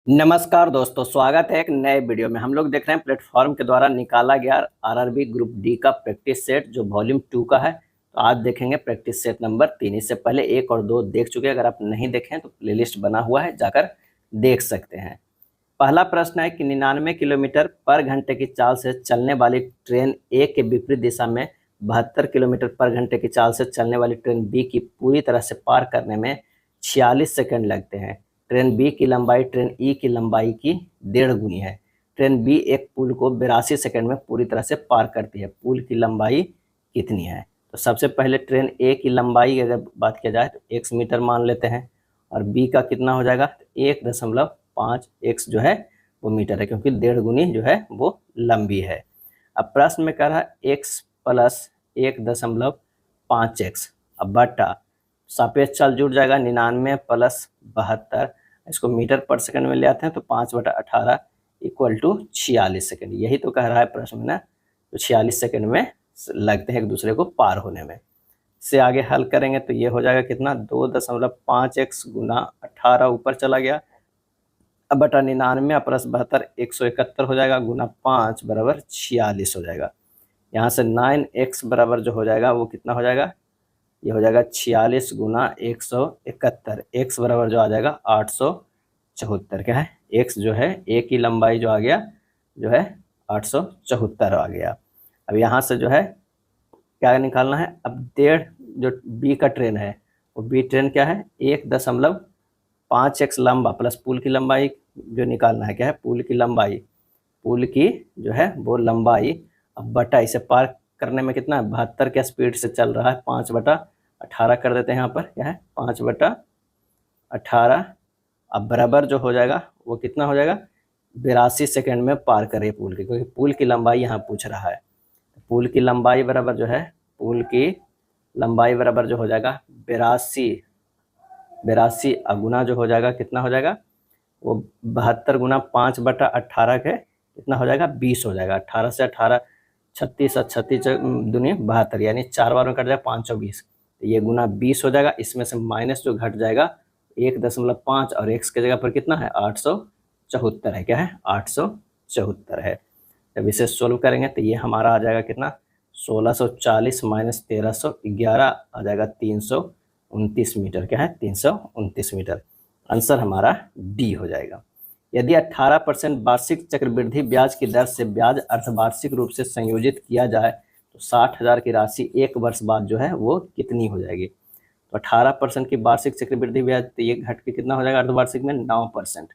नमस्कार दोस्तों, स्वागत है एक नए वीडियो में। हम लोग देख रहे हैं प्लेटफॉर्म के द्वारा निकाला गया आरआरबी ग्रुप डी का प्रैक्टिस सेट जो वॉल्यूम 2 का है। तो आज देखेंगे प्रैक्टिस सेट नंबर 3। इससे पहले 1 और 2 देख चुके हैं। अगर आप नहीं देखें तो प्लेलिस्ट बना हुआ है, जाकर देख सकते हैं। पहला प्रश्न है कि 99 किलोमीटर पर घंटे की चाल से चलने वाली ट्रेन ए के विपरीत दिशा में 72 किलोमीटर पर घंटे की चाल से चलने वाली ट्रेन बी की पूरी तरह से पार करने में 46 सेकंड लगते हैं। ट्रेन बी की लंबाई ट्रेन ई की लंबाई की 1.5 गुनी है। ट्रेन बी एक पुल को 82 सेकंड में पूरी तरह से पार करती है। पुल की लंबाई कितनी है? तो सबसे पहले ट्रेन ए की लंबाई अगर बात किया जाए तो x मीटर मान लेते हैं, और बी का कितना हो जाएगा? 1.5 x जो है वो मीटर है, क्योंकि 1.5 गुनी जो है वो लंबी है। अब प्रश्न में कह रहा है x प्लस 1.5 x अब बटा सापेक्ष चाल जुड़ जाएगा 99 प्लस 72, इसको मीटर पर सेकंड में ले आते हैं तो 5/18 इक्वल टू 46 सेकंड। यही तो कह रहा है प्रश्न में ना, तो 46 सेकंड में लगते हैं एक दूसरे को पार होने में। से आगे हल करेंगे तो ये हो जाएगा कितना? 2.5x गुना 18 ऊपर चला गया, अब बटा 99 प्लस 72 171 हो जाएगा, गुना 5 बराबर 46 हो जाएगा। यहाँ से 9x बराबर जो हो जाएगा वो कितना हो जाएगा? ये हो जाएगा 46 गुना 171। x बराबर जो आ जाएगा 874। क्या है? x जो है a की लंबाई जो आ गया जो है 874 आ गया। अब यहाँ से जो है क्या निकालना है? अब 1.5 जो b का ट्रेन है वो b ट्रेन क्या है? 1.5x लंबा प्लस पुल की लंबाई जो निकालना है। क्या है? पुल की लंबाई, पुल की जो है वो लंबाई। अब बटा इसे पार करने में कितना है? 72 के स्पीड से चल रहा है, 5/18 कर देते हैं यहाँ पर। क्या है? 5/18। अब बराबर जो हो जाएगा वो कितना हो जाएगा? 82 सेकंड में पार करे पुल की, क्योंकि पुल की लंबाई यहाँ पूछ रहा है। पुल की लंबाई बराबर जो है, पुल की लंबाई बराबर जो हो जाएगा 82 गुना जो हो जाएगा कितना हो जाएगा? वो 72 गुना 5/18 के कितना हो जाएगा? 20 हो जाएगा। 18 से 18 36 और 36 दूनी 72, यानी 4 बार में कट जाएगा 5 और 20, तो ये गुना 20 हो जाएगा। इसमें से माइनस जो घट जाएगा 1.5 और x की जगह पर कितना है? 874 है। क्या है? 874 है। जब इसे सोल्व करेंगे तो ये हमारा आ जाएगा कितना? 1640 माइनस 1311 आ जाएगा 329 मीटर। क्या है? 329 मीटर। आंसर हमारा डी हो जाएगा। यदि 18% वार्षिक चक्रवृद्धि ब्याज की दर से ब्याज अर्धवार्षिक रूप से संयोजित किया जाए तो 60,000 की राशि 1 वर्ष बाद जो है वो कितनी हो जाएगी? तो 18% की वार्षिक चक्रवृद्धि ब्याज, तो ये घट के कितना हो जाएगा अर्धवार्षिक में? 9%।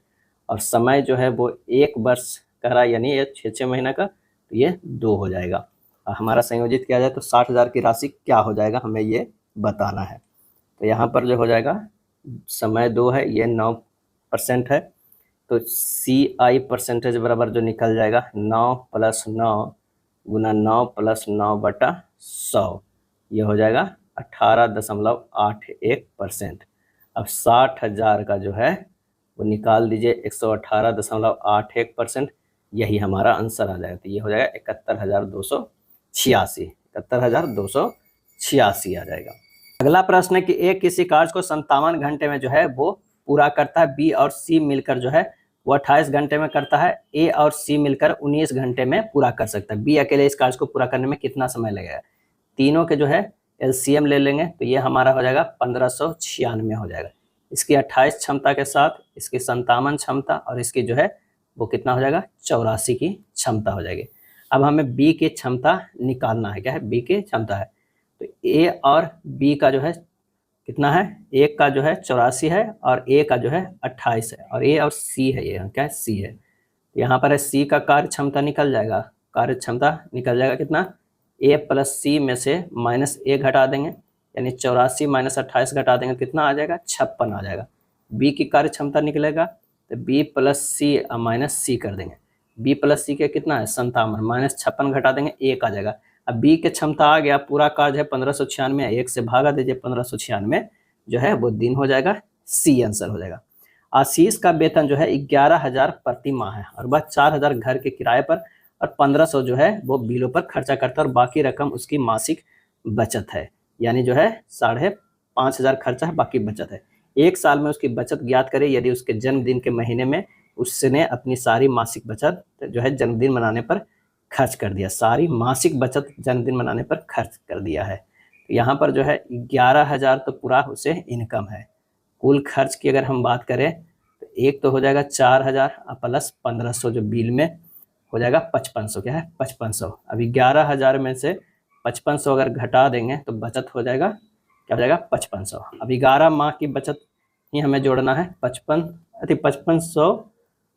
और समय जो है वो 1 वर्ष का रहा, यानी ये 6 महीना का, तो ये 2 हो जाएगा। और हमारा संयोजित किया जाए तो 60,000 की राशि क्या हो जाएगा, हमें ये बताना है। तो यहाँ पर जो हो जाएगा समय 2 है, ये 9% है, तो CI परसेंटेज बराबर जो निकल जाएगा 9 + 9 गुना 9 + 9/100, ये हो जाएगा 18.81%। अब 60,000 का जो है वो निकाल दीजिए 118.81%, यही हमारा आंसर आ जाएगा। तो ये हो जाएगा 71,286, 71,286 आ जाएगा। अगला प्रश्न है कि ए किसी कार्य को 57 घंटे में जो है वो पूरा करता है, बी और सी मिलकर जो है वो 28 घंटे में करता है, ए और सी मिलकर 19 घंटे में पूरा कर सकता है। बी अकेले इस कार्य को पूरा करने में कितना समय लगेगा? तीनों के जो है एलसीएम ले लेंगे तो ये हमारा हो जाएगा 1596 हो जाएगा। इसकी 28 क्षमता के साथ इसकी 57 क्षमता और इसकी जो है वो कितना हो जाएगा? 84 की क्षमता हो जाएगी। अब हमें बी की क्षमता निकालना है। क्या है? बी की क्षमता है, तो ए और बी का जो है कितना है? एक का जो है 84 है और ए का जो है 28 है, और ए और सी है, ये क्या है? सी है। यहाँ पर है सी का कार्य क्षमता निकल जाएगा, कार्य क्षमता निकल जाएगा कितना? ए प्लस सी में से -a घटा देंगे, यानी 84 - 28 घटा देंगे, कितना आ जाएगा? 56 आ जाएगा। बी की कार्य क्षमता निकलेगा तो b + c -c कर देंगे। b + c के कितना है? 57, -56 घटा देंगे, 1 आ जाएगा। अब बी की क्षमता आ गया, पूरा कार्य है 1596, 1 से भागा दीजिए 1596 जो है वो दिन हो जाएगा, सी आंसर हो जाएगा। आशीष का वेतन जो है 11,000 प्रति माह है, और वह 4,000 घर के किराए पर और 1500 जो है वो बिलों पर खर्चा करता है, और बाकी रकम उसकी मासिक बचत है। यानी जो है 5,500 खर्चा है, बाकी बचत है। एक साल में उसकी बचत ज्ञात करें यदि उसके जन्मदिन के महीने में उसने अपनी सारी मासिक बचत जो है जन्मदिन मनाने पर खर्च कर दिया। सारी मासिक बचत जन्मदिन मनाने पर खर्च कर दिया है। तो यहाँ पर जो है 11,000 तो पूरा उसे इनकम है। कुल खर्च की अगर हम बात करें तो एक तो हो जाएगा 4,000 प्लस 1,500 जो बिल में हो जाएगा 5,500। क्या है 5,500। अभी 11,000 में से 5,500 अगर घटा देंगे तो बचत हो जाएगा, क्या हो जाएगा 5,500। अभी 11 माह की बचत ही हमें जोड़ना है। 5,500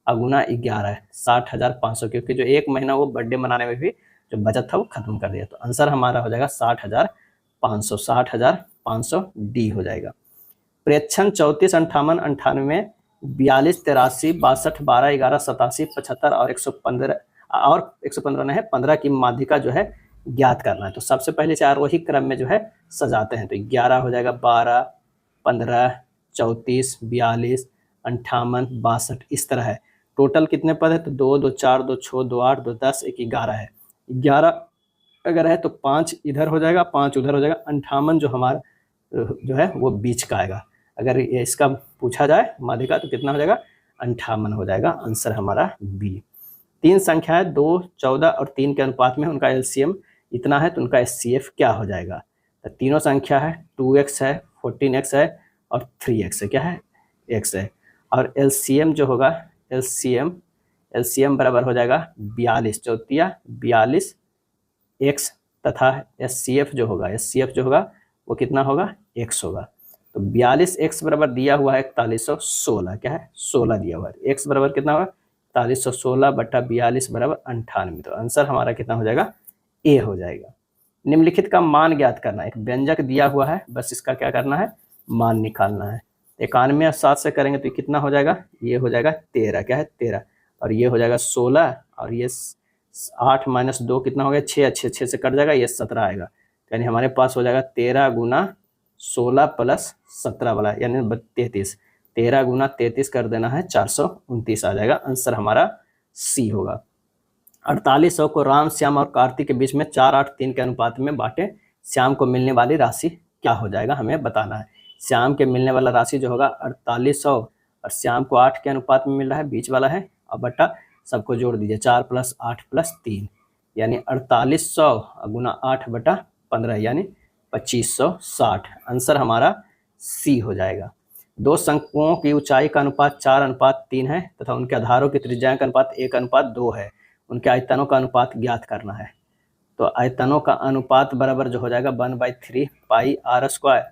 गुना 11 है 60,500, क्योंकि जो एक महीना वो बर्थडे मनाने में भी जो बचत था वो खत्म कर दिया। तो आंसर हमारा हो जाएगा 60,500। 60,500 डी हो जाएगा। प्रेक्षण 34, 58, 98, 42, 83, 62, 12, 11, 87, 75 और 115 नहीं है 15 की माध्यिका जो है ज्ञात करना है। तो सबसे पहले से आरोही क्रम में जो है सजाते हैं। तो 11 हो जाएगा, 12, 15, 34, 42, 58, 62 इस तरह है। टोटल कितने पद है तो 2, 2, 4, 2, 6, 2, 8, 2, 10, 1, 11 है। 11 अगर है तो 5 इधर हो जाएगा, 5 उधर हो जाएगा। 58 जो हमारा जो है वो बीच का आएगा। अगर इसका पूछा जाए माध्यिका तो कितना हो जाएगा 58 हो जाएगा। आंसर हमारा बी। 3 संख्या है 2, 14 और 3 के अनुपात में, उनका एलसीएम इतना है तो उनका एचसीएफ क्या हो जाएगा। तो तीनों संख्या है 2x है, 14x है और 3x है। क्या है x है। और एलसीएम जो होगा एलसीएम बराबर हो जाएगा 42 चौथिया 42 x तथा एचसीएफ जो होगा वो कितना होगा x होगा। तो 42x बराबर दिया हुआ है 4116। क्या है 16 दिया हुआ है। x बराबर कितना होगा 4116 बटा 42 बराबर 98। तो आंसर हमारा कितना हो जाएगा ए हो जाएगा। निम्नलिखित का मान ज्ञात करना है। एक व्यंजक दिया हुआ है, बस इसका क्या करना है मान निकालना है। 91 और 7 से करेंगे तो कितना हो जाएगा, ये हो जाएगा 13। क्या है 13 और ये हो जाएगा 16 और ये 8 माइनस 2 कितना हो गया 6, 6 से कट जाएगा, ये 17 आएगा। यानी हमारे पास हो जाएगा 13 गुना 16 प्लस 17 वाला यानी 33। 13 गुना 33 कर देना है 429 आ जाएगा। आंसर हमारा सी होगा। 4800 को राम, श्याम और कार्तिक के बीच में 4, 8, 3 के अनुपात में बांटे। श्याम को मिलने वाली राशि क्या हो जाएगा हमें बताना है। श्याम के मिलने वाला राशि जो होगा 4800 और श्याम को 8 के अनुपात में मिल रहा है, बीच वाला है। और बटा सबको जोड़ दीजिए 4 प्लस 8 प्लस 3 यानी 4800 गुना 8 बटा 15 यानी 2560। आंसर हमारा सी हो जाएगा। 2 शंकुओं की ऊंचाई का अनुपात 4:3 है तथा उनके आधारों की त्रिज्या का अनुपात 1:2 है। उनके आयतनों का अनुपात ज्ञात करना है। तो आयतनों का अनुपात बराबर जो हो जाएगा 1/3 पाई r स्क्वायर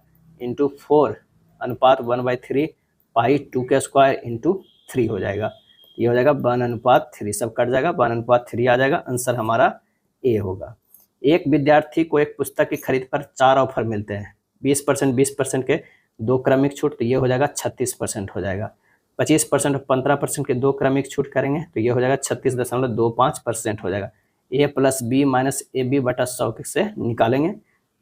इंटू 4 अनुपात 1/3 पाई 2 के स्क्वायर इंटू 3 हो जाएगा। ये हो जाएगा 1:3, सब कट जाएगा 1:3 आ जाएगा। आंसर हमारा ए होगा। एक विद्यार्थी को एक पुस्तक की खरीद पर 4 ऑफर मिलते हैं। 20%, 20% के 2 क्रमिक छूट, तो ये हो जाएगा 36% हो जाएगा। 25% और 15% के 2 क्रमिक छूट करेंगे तो ये हो जाएगा 36.25% हो जाएगा। a plus B minus A B बटा 100 से निकालेंगे।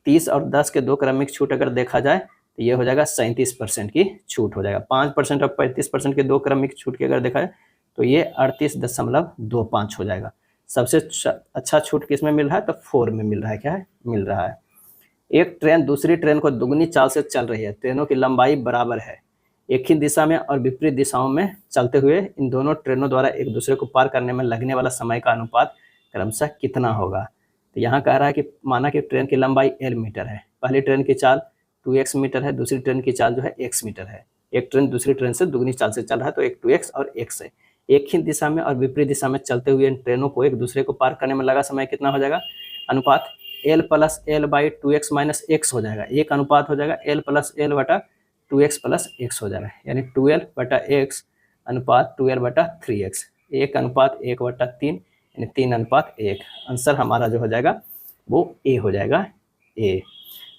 30 और 10 के 2 क्रमिक छूट अगर देखा जाए तो ये हो जाएगा 37% की छूट हो जाएगा। 5% और 35% के 2 क्रमिक छूट की अगर देखा जाए तो ये 38.25 हो जाएगा। सबसे अच्छा छूट किस में मिल रहा है तो 4 में मिल रहा है। क्या है मिल रहा है। एक ट्रेन दूसरी ट्रेन को दुगनी चाल से चल रही है। ट्रेनों की लंबाई बराबर है। एक ही दिशा में और विपरीत दिशाओं में चलते हुए इन दोनों ट्रेनों द्वारा एक दूसरे को पार करने में लगने वाला समय का अनुपात क्रमशः कितना होगा। तो यहाँ कह रहा है कि माना कि ट्रेन की लंबाई l मीटर है, पहली ट्रेन की चाल 2x मीटर है, दूसरी ट्रेन की चाल जो है x मीटर है। एक ट्रेन दूसरी ट्रेन से दुगनी चाल से चल रहा है तो एक 2x और x है। एक ही दिशा में और विपरीत दिशा में चलते हुए इन ट्रेनों को एक दूसरे को पार करने में लगा समय कितना हो जाएगा, अनुपात l plus l by 2x minus x हो जाएगा। एक अनुपात हो जाएगा l प्लस l बटा 2x प्लस x हो जाएगा, यानी 12 बटा x अनुपात 12 बटा 3x, 1 अनुपात 1 बटा 3 यानी 3 अनुपात 1। आंसर हमारा जो हो जाएगा वो ए हो जाएगा, ए।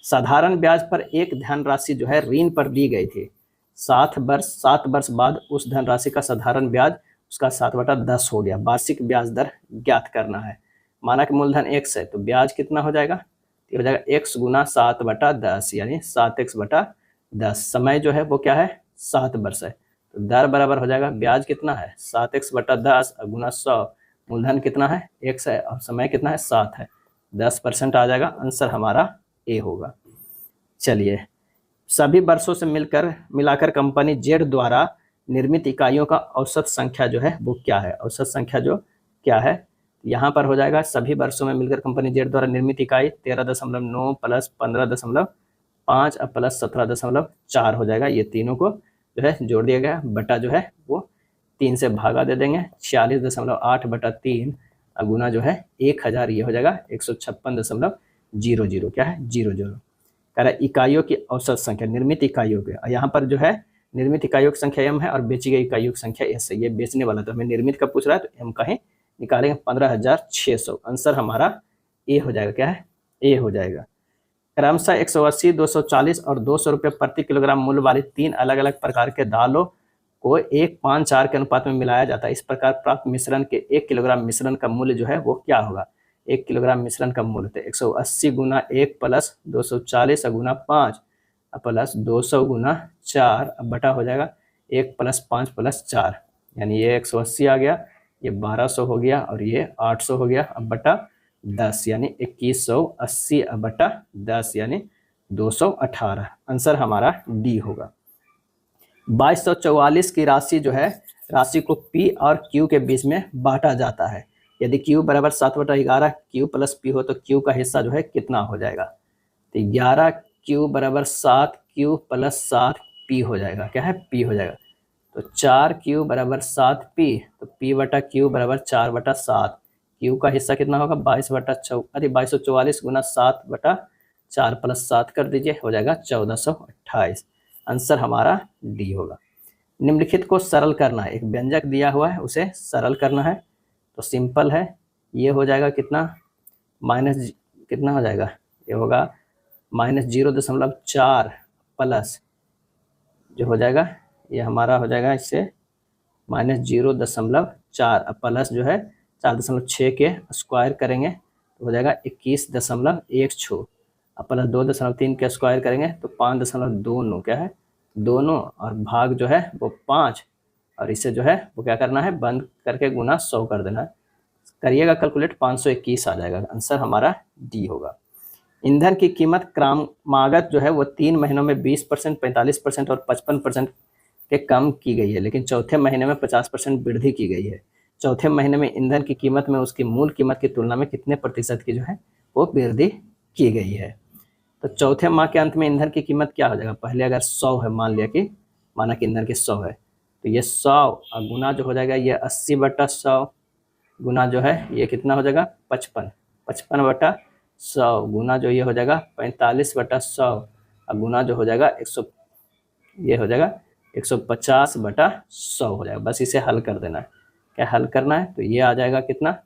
साधारण ब्याज पर एक धनराशि जो है ऋण पर दी गई थी। 7 वर्ष बाद उस धनराशि का साधारण ब्याज उसका 7/10 हो गया। वार्षिक ब्याज दर ज्ञात करना है। माना कि मूलधन x है तो ब्याज कितना हो जाएगा, तो हो जाएगा x गुना 7/10 यानी 7x/10। समय जो है वो क्या है 7 वर्ष है। तो दर बराबर हो जाएगा ब्याज कितना है 7x/10 गुना 100, मूलधन कितना है x है और समय कितना है 7 है, 10% आ जाएगा। आंसर हमारा ए होगा। चलिए, सभी वर्षों से मिलाकर कंपनी जेड द्वारा निर्मित इकाइयों का औसत संख्या जो है वो क्या है, औसत संख्या जो क्या है, यहाँ पर हो जाएगा सभी वर्षों में मिलकर कंपनी जेड द्वारा निर्मित इकाई 13.9 प्लस 15.5 प्लस 17.4 हो जाएगा। ये तीनों को जो है जोड़ दिया गया, बटा जो है वो 3 से भागा दे देंगे, 46.8 बटा 3 गुना जो है 1000, ये हो जाएगा 156.00 क्या है 00। कह रहा है इकाइयों की औसत संख्या निर्मित इकाइयों के, यहाँ पर जो है निर्मित इकाइयों की संख्या m है और बेची गई इकाइयों की संख्या s है। ये बेचने वाला, तो हमें निर्मित का पूछ रहा है तो m का ही निकालेंगे 15,600। आंसर हमारा ए हो जाएगा, क्या है ए हो जाएगा। क्रमशः 180, 240 और 200 रुपये प्रति किलोग्राम मूल्य वाली 3 अलग अलग प्रकार के दालों को 1:5:4 के अनुपात में मिलाया जाता है। इस प्रकार प्राप्त मिश्रण के 1 किलोग्राम मिश्रण का मूल्य जो है वो क्या होगा, 1 किलोग्राम मिश्रण का मूल्य तो 180 गुना 1 प्लस 240 गुना 5 प्लस 200 गुना 4 अब बटा हो जाएगा 1 प्लस 5 प्लस 4, यानी ये 180 आ गया, ये 1200 हो गया और ये 800 हो गया, अब बटा 10 यानी 2180 अब बटा 10 यानी 218। आंसर हमारा डी होगा। 2244 की राशि जो है, राशि को P और Q के बीच में बांटा जाता है। यदि Q बराबर 7/11 Q प्लस P हो तो Q का हिस्सा जो है कितना हो जाएगा, तो 11Q बराबर 7 Q प्लस 7 P हो जाएगा, क्या है P हो जाएगा। तो 4Q बराबर 7P, तो P बटा Q बराबर 4/7, Q का हिस्सा कितना होगा 2244 गुना 7/4 प्लस 7 कर दीजिए, हो जाएगा 1428। आंसर हमारा डी होगा। निम्नलिखित को सरल करना है, एक व्यंजक दिया हुआ है उसे सरल करना है, तो सिंपल है, ये हो जाएगा कितना माइनस कितना हो जाएगा, ये होगा -0.4 प्लस जो हो जाएगा ये हमारा हो जाएगा इससे -0.4 प्लस जो है 4.6 के स्क्वायर करेंगे तो हो जाएगा 21.16 प्लस 2.3 के स्क्वायर करेंगे तो 5.29 क्या है दोनों, और भाग जो है वो 5, और इसे जो है वो क्या करना है बंद करके गुना 100 कर देना है। करिएगा कैलकुलेट, 521 आ जाएगा। आंसर हमारा डी होगा। ईंधन की कीमत क्रमागत जो है वो 3 महीनों में 20%, 45% और 55% के कम की गई है, लेकिन चौथे महीने में 50% वृद्धि की गई है। चौथे महीने में ईंधन की कीमत में उसकी मूल कीमत की तुलना में कितने प्रतिशत की जो है वो वृद्धि की गई है। तो चौथे माह के अंत में ईंधन की कीमत क्या हो जाएगा, पहले अगर 100 है, मान लिया कि माना कि ईंधन की 100 है, तो ये 100 और गुना जो हो जाएगा ये 80/100 गुना जो है ये कितना हो जाएगा 55/100 गुना जो ये हो जाएगा 45/100 और गुना जो हो जाएगा 100, ये हो जाएगा 150/100 हो जाएगा। बस इसे हल कर देना है। क्या हल करना है, तो ये आ जाएगा कितना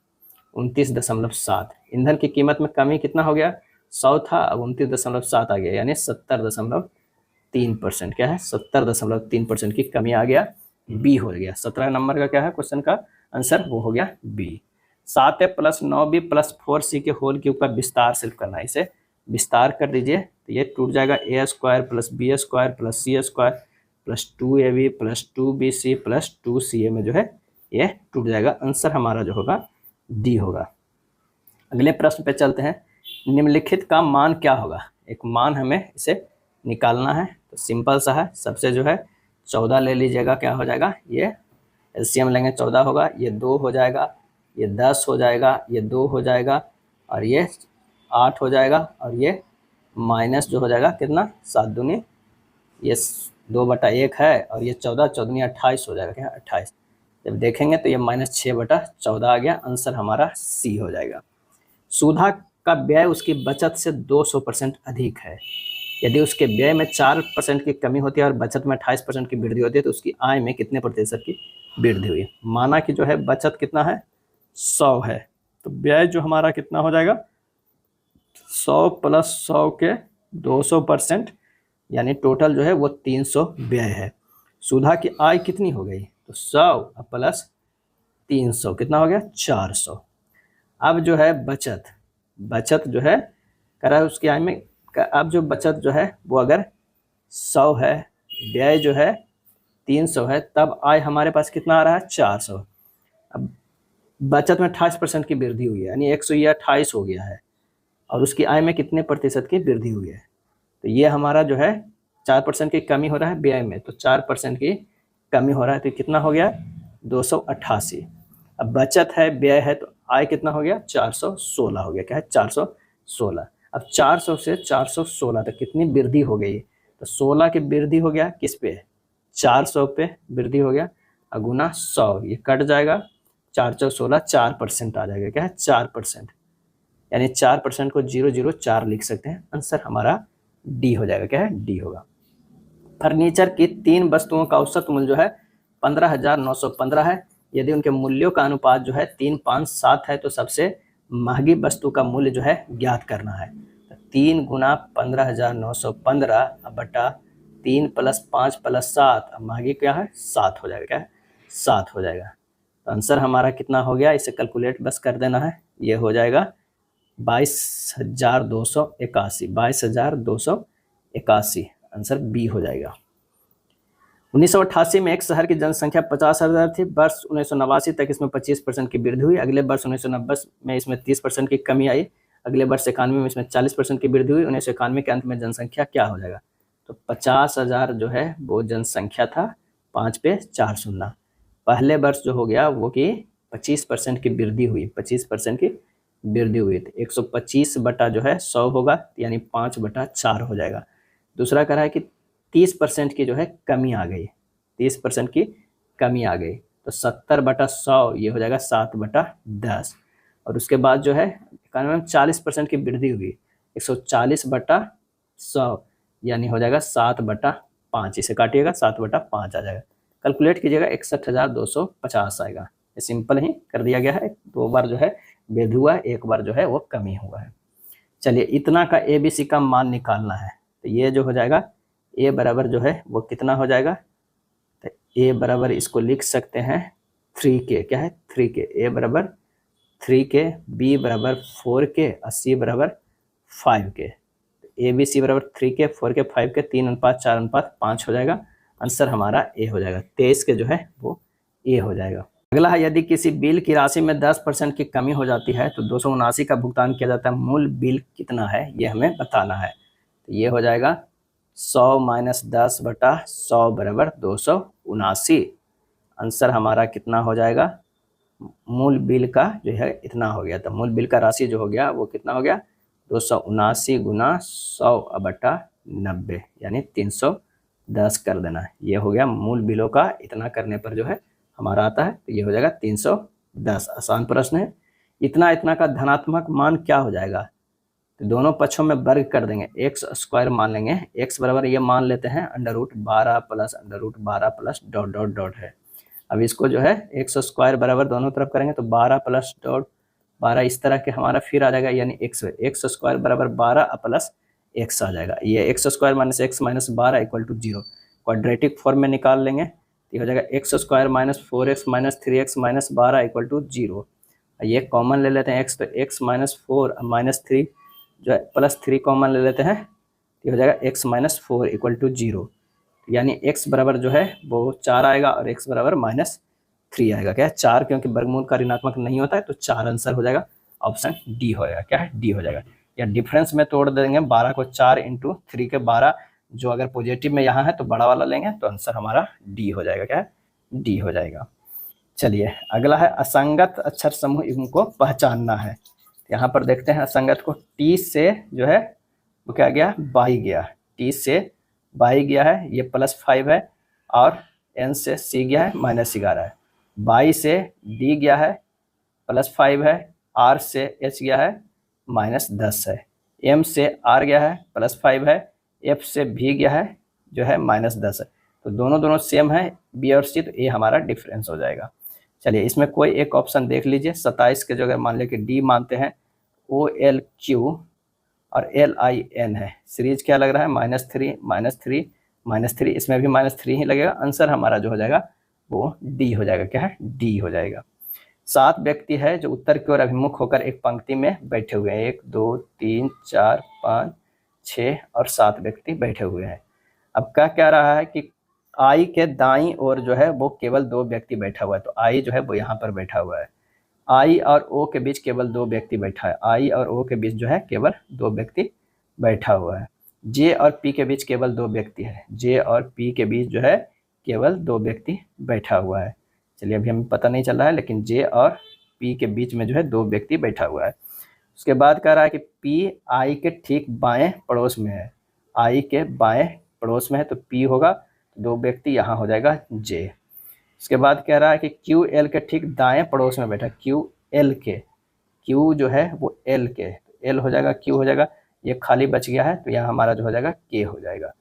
29.7। ईंधन की कीमत में कमी कितना हो गया, 100 था अब 29.7 आ गया, यानी 70.3%। क्या है 70.3% की कमी आ गया, बी हो गया। 17 नंबर का क्या है क्वेश्चन का आंसर, वो हो गया बी। 7a + 9b + 4c के होल क्यूब का विस्तार सिर्फ करना है, इसे विस्तार कर दीजिए तो ये टूट जाएगा a² + b² + c² + 2ab + 2bc + 2ca में जो है ये टूट जाएगा। आंसर हमारा जो होगा डी होगा। अगले प्रश्न पे चलते हैं। निम्नलिखित का मान क्या होगा, एक मान हमें इसे निकालना है, तो सिंपल सा है। सबसे जो है 14 ले लीजिएगा, क्या हो जाएगा ये एलसीएम लेंगे 14 होगा, ये 2 हो जाएगा, ये 10 हो जाएगा, ये 2 हो जाएगा और ये 8 हो जाएगा, और ये माइनस जो हो जाएगा कितना 7 दूनी ये 2/1 है, और ये 14 14 28 हो जाएगा, क्या 28। जब देखेंगे तो ये -6/14 आ गया। आंसर हमारा सी हो जाएगा। सुधा का व्यय उसकी बचत से 200% अधिक है। यदि उसके व्यय में 4% की कमी होती है और बचत में 28% की वृद्धि होती है तो उसकी आय में कितने प्रतिशत की वृद्धि हुई। माना कि जो है बचत कितना है 100 है, तो व्यय जो हमारा कितना हो जाएगा 100 + 100 के 200%, यानी टोटल जो है वो 300 व्यय है। सुधा की आय कितनी हो गई, तो 100 + 300 कितना हो गया 400। अब जो है बचत जो है कह रहा है उसकी आय में, अब जो बचत जो है वो अगर 100 है, व्यय जो है 300 है, तब आय हमारे पास कितना आ रहा है 400। अब बचत में 28% की वृद्धि हुई है, यानी 128 हो गया है, और उसकी आय में कितने प्रतिशत की वृद्धि हुई है, तो ये हमारा जो है 4% की कमी हो रहा है व्यय में, तो 4% की कमी हो रहा है, तो कितना हो गया 288। अब बचत है, व्यय है, तो आय कितना हो गया 416 हो गया। क्या है 416। अब 400 से 416 तक कितनी वृद्धि हो गई, तो 16 की वृद्धि हो गया किस पे 400 पे वृद्धि हो गया, गुना 100, ये कट जाएगा, 4 चौक 16 4% आ जाएगा। क्या है 4%, यानी 4% को 004 लिख सकते हैं। आंसर हमारा डी हो जाएगा। क्या है डी होगा। फर्नीचर की 3 वस्तुओं का औसत मूल्य जो है 15,915 है। यदि उनके मूल्यों का अनुपात जो है 3, 5, 7 है, तो सबसे महंगी वस्तु का मूल्य जो है ज्ञात करना है। तो 3 गुना 15,915 बटा 3 प्लस 5 प्लस 7, अब महंगी क्या है 7 हो जाएगा। क्या है 7 हो जाएगा। तो आंसर हमारा कितना हो गया, इसे कैलकुलेट बस कर देना है, ये हो जाएगा 22,281, 22,281, आंसर बी हो जाएगा। 1988 में एक शहर की जनसंख्या 50,000 थी। वर्ष 1989 तक इसमें 25% की वृद्धि हुई। अगले वर्ष 1990 में इसमें 30% की कमी आई। अगले वर्ष 91 में इसमें 40% की वृद्धि हुई। 1991 के अंत में जनसंख्या क्या हो जाएगा, तो 50,000 जो है वो जनसंख्या था, 5 पे 4 शून्य। पहले वर्ष जो हो गया वो कि 25% की वृद्धि हुई, 25% की वृद्धि हुई, तो 125 बटा जो है 100 होगा, यानी 5 बटा 4 हो जाएगा। दूसरा कह रहा है कि 30% की जो है कमी आ गई, 30% की कमी आ गई, तो 70 बटा 100 ये हो जाएगा 7 बटा 10। और उसके बाद जो है 91 में 40% की वृद्धि हुई, 140 बटा 100 यानी हो जाएगा 7 बटा 5, इसे काटिएगा 7 बटा 5 आ जाएगा। कैलकुलेट कीजिएगा 61,250 आएगा। ये सिंपल ही कर दिया गया है, 2 बार जो है वृद्धि हुआ है, 1 बार जो है वो कमी हुआ है। चलिए इतना का ABC का मान निकालना है, तो ये जो हो जाएगा A बराबर जो है वो कितना हो जाएगा, तो A बराबर इसको लिख सकते हैं 3K। क्या है 3K, A बराबर 3K, B बराबर 4K और C बराबर 5K। ABC बराबर 3K, 4K, 5K, 3:4:5 हो जाएगा। आंसर हमारा A हो जाएगा। 23 के जो है वो A हो जाएगा। अगला है, यदि किसी बिल की राशि में 10% की कमी हो जाती है तो 279 का भुगतान किया जाता है। मूल बिल कितना है ये हमें बताना है। तो ये हो जाएगा 100 माइनस 10 बटा 100 बराबर 279। आंसर हमारा कितना हो जाएगा, मूल बिल का जो है इतना हो गया। तो मूल बिल का राशि जो हो गया वो कितना हो गया 279 गुना 100 बटा 90, यानी 310 कर देना है। ये हो गया मूल बिलों का इतना करने पर जो है हमारा आता है, तो ये हो जाएगा 310। आसान प्रश्न है। इतना इतना का धनात्मक मान क्या हो जाएगा, तो दोनों पक्षों में वर्ग कर देंगे, एक्स स्क्वायर मान लेंगे। एक्स बराबर ये मान लेते हैं √12 plus √12 plus dot dot dot है। अब इसको जो है एक्स स्क्वायर बराबर दोनों तरफ करेंगे तो 12 प्लस डॉट 12 इस तरह के हमारा फिर आ जाएगा, यानी एक्स स्क्वायर बराबर 12 प्लस एक्स आ जाएगा। ये x square minus x minus 12 equal to 0 quadratic form में निकाल लेंगे, तो हो जाएगा x square minus 4x minus 3x minus 12 equal to 0। ये कॉमन ले लेते हैं x, तो x माइनस 4 माइनस 3 जो है प्लस 3 कॉमन ले लेते हैं, तो हो जाएगा x माइनस 4 इक्वल टू 0, यानी x बराबर जो है वो 4 आएगा और x बराबर माइनस 3 आएगा। क्या है 4, क्योंकि वर्गमूल का ऋणात्मक नहीं होता है, तो 4 आंसर हो जाएगा, ऑप्शन डी होएगा। क्या है डी हो जाएगा। या डिफरेंस में तोड़ देंगे, 12 को 4 इंटू 3 के 12, जो अगर पॉजिटिव में यहाँ है तो बड़ा वाला लेंगे, तो आंसर हमारा डी हो जाएगा। क्या है डी हो जाएगा। चलिए अगला है, असंगत अक्षर समूह इनको पहचानना है। यहाँ पर देखते हैं असंगत को, टी से जो है वो क्या गया बाई गया, टी से बाई गया है, ये +5 है, और एन से सी गया है -11 है। बाई से डी गया है +5 है, आर से एच गया है -10 है, एम से आर गया है +5 है, एफ से भी गया है जो है -10 है। तो दोनों सेम है, बी और सी, तो ए हमारा डिफरेंस हो जाएगा। चलिए इसमें कोई एक ऑप्शन देख लीजिए। 27 के जो अगर मान ले कि डी मानते हैं, OLQ और LIN है, सीरीज क्या लग रहा है -3 -3 -3, इसमें भी -3 ही लगेगा। आंसर हमारा जो हो जाएगा वो डी हो जाएगा। क्या है डी हो जाएगा। 7 व्यक्ति है जो उत्तर की ओर अभिमुख होकर एक पंक्ति में बैठे हुए हैं। 1 2 3 4 5 6 और 7 व्यक्ति बैठे हुए हैं। अब क्या कह रहा है कि आई के दाईं ओर जो है वो केवल 2 व्यक्ति बैठा हुआ है, तो आई जो है वो यहाँ पर बैठा हुआ है। आई और ओ के बीच केवल 2 व्यक्ति बैठा है, आई और ओ के बीच जो है केवल 2 व्यक्ति बैठा हुआ है। जे और पी के बीच केवल 2 व्यक्ति है, जे और पी के बीच जो है केवल 2 व्यक्ति बैठा हुआ है। चलिए अभी हमें पता नहीं चल रहा है, लेकिन जे और पी के बीच में जो है 2 व्यक्ति बैठा हुआ है। उसके बाद कह रहा है कि पी आई के ठीक बाएं पड़ोस में है, आई के बाएं पड़ोस में है तो पी होगा, 2 व्यक्ति यहाँ हो जाएगा जे। उसके बाद कह रहा है कि क्यू एल के ठीक दाएं पड़ोस में बैठा, क्यू एल के, क्यू जो है वो एल के, एल हो जाएगा क्यू हो जाएगा, ये खाली बच गया है तो यहाँ हमारा जो हो जाएगा के हो जाएगा।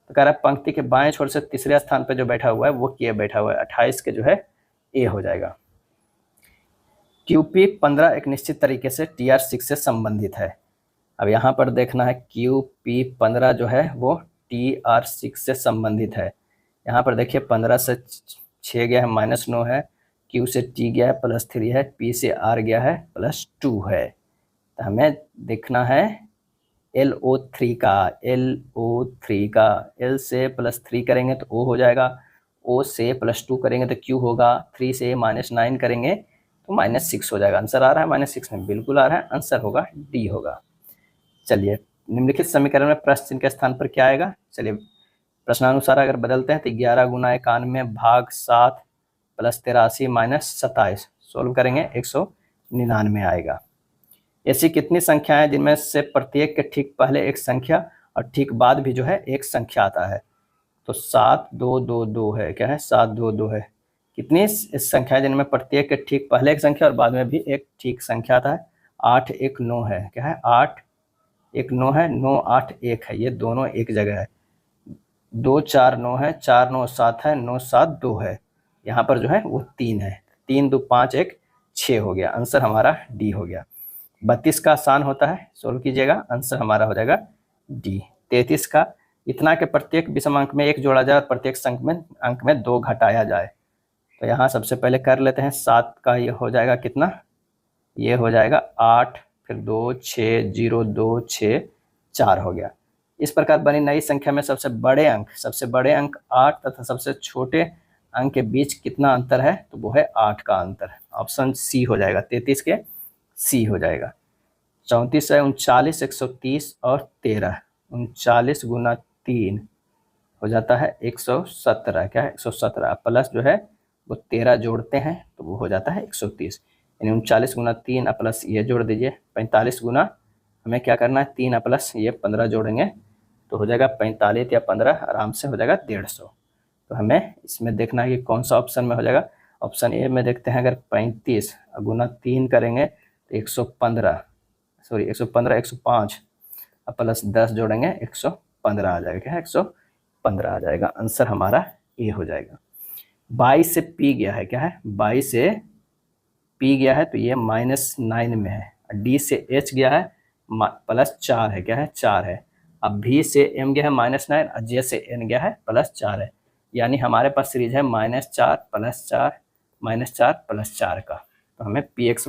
तो कह रहा है पंक्ति के बाएं छोर से तीसरे स्थान पर जो बैठा हुआ है वो के बैठा हुआ है, 28 के जो है ए हो जाएगा। क्यूपी 15 एक निश्चित तरीके से TR6 से संबंधित है। अब यहाँ पर देखना है क्यूपी 15 जो है वो TR6 से संबंधित है। यहाँ पर देखिए 15 से 6 गया है -9 है, क्यू से टी गया है +3 है, पी से आर गया है +2 है। तो हमें देखना है LO3 का, LO3 का, L से +3 करेंगे तो O हो जाएगा, O से +2 करेंगे तो Q होगा, 3 से -9 करेंगे तो -6 हो जाएगा। आंसर आ रहा है -6 में, बिल्कुल आ रहा है, आंसर होगा डी होगा। चलिए निम्नलिखित समीकरण में प्रश्न चिन्ह के स्थान पर क्या आएगा। चलिए प्रश्नानुसार अगर बदलते हैं तो 11 गुना 91 भाग 7 + 83 - 27 सोल्व करेंगे 199 आएगा। ऐसी कितनी संख्या है जिनमें से प्रत्येक के ठीक पहले एक संख्या और ठीक बाद भी जो है एक संख्या आता है। तो 7 2 2 2 है, क्या है 7 2 2 है। कितनी इस संख्या है जिनमें प्रत्येक के ठीक पहले एक संख्या और बाद में भी एक ठीक संख्या आता है। 8 1 9 है, क्या है 8 1 9 है, 9 8 1 है, ये दोनों एक जगह है। 2 4 9 है, 4 9 7 है, 9 7 2 है, यहाँ पर जो है वो 3 है, 3 2 5 1 6 हो गया। आंसर हमारा डी हो गया। 32 का आसान होता है, सोल्व कीजिएगा, आंसर हमारा हो जाएगा डी। 33 का इतना के प्रत्येक विषम अंक में 1 जोड़ा जाए और प्रत्येक अंक में 2 घटाया जाए। तो यहाँ सबसे पहले कर लेते हैं, 7 का ये हो जाएगा कितना, ये हो जाएगा 8, फिर 2 6 0 2 6 4 हो गया। इस प्रकार बनी नई संख्या में सबसे बड़े अंक 8 तथा सबसे छोटे अंक के बीच कितना अंतर है, तो वो है 8 का अंतर। ऑप्शन सी हो जाएगा, 33 के सी हो जाएगा। 34 है 39 130 और 13, 39 गुना 3 हो जाता है 117, क्या है 117, प्लस जो है वो 13 जोड़ते हैं तो वो हो जाता है 130, यानी 39 गुना 3 प्लस ये जोड़ दीजिए 45 गुना, हमें क्या करना है 3 प्लस ये 15 जोड़ेंगे तो हो जाएगा 45 या 15 आराम से हो जाएगा 150। तो हमें इसमें देखना है कि कौन सा ऑप्शन में हो जाएगा। ऑप्शन ए में देखते हैं, अगर 35 गुना 3 करेंगे तो 115 105 प्लस 10 जोड़ेंगे 115 आ जाएगा, क्या है 115 आ जाएगा। आंसर हमारा ए हो जाएगा। 22 से पी गया है, क्या है 22 से पी गया है तो ये -9 में है, डी से एच गया है +4 है, क्या है 4 है। अब भी से एम गया है -9 और जे से एन गया है +4 है, यानी हमारे पास सीरीज है -4 + 4 -4 + 4 का। तो हमें पी एक्स